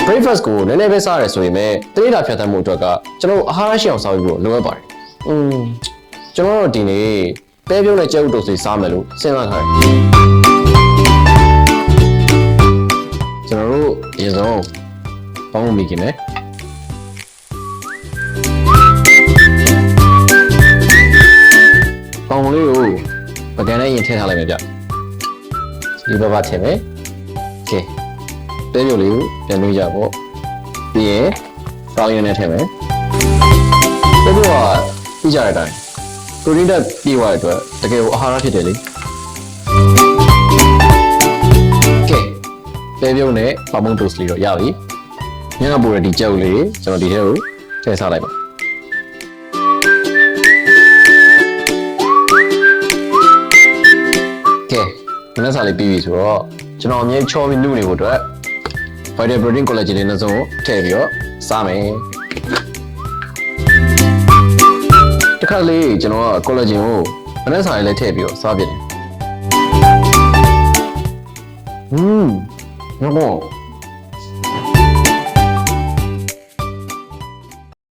breakfast ကိုနည်းနည်းပဲစားရဲဆိုရင်လည်းတနေ့တာဖြတ်သန်းမှုအတွက်ကကျွန်တော်အာဟာရရှိအောင်စားပြီးဖို့လိုအပ်ပါတယ်ကျွန်တော်တို့ဒီနေ့ပဲပြုံးနဲ့ကြက်ဥတိုးစီစားမယ်လို့စဉ်းစားထားတယ်ကျွန်တော်တို့အရင်ဆုံးပေါင်းမိခင်မယ်ပေါင်းလေးကိုပကံနဲ့ရင်ထည့်ထားလိုက်မယ်ဗျဒီဘက်ထည့်မယ်โอเคပဲပြုံးလေးကိုပြန်လို့ရပေါ့ပြီးရင်ပေါင်းရင်းနဲ့ထည့်မယ်ပဲပြုံးကပြီးကြတဲ့အတိုင်းပရိုတင်းဓာတ်ပြည့်သွားတဲ့အတွက်တကယ်ကိုအာဟာရဖြစ်တယ်လေကဲပဲပြုံးနဲ့ပေါင်းမုံတိုးစလေးတော့ရပြီညကပို့ရဒီကြောက်လေးကျွန်တော်ဒီထဲကိုထည့်စားလိုက်ပါကဲဒီနေ့စားလေးပြီးပြီဆိုတော့ကျွန်တော်အမြဲချောပြီးနုနေဖို့အတွက် Vital Protein Collagen တွေနဲ့စုံထည့်ပြီးတော့စားမယ်တခါလေးကျွန်တော်က collagen ကိုမနေ့စားလေးလည်းထည့်ပြီးတော့စားပြတယ်ညော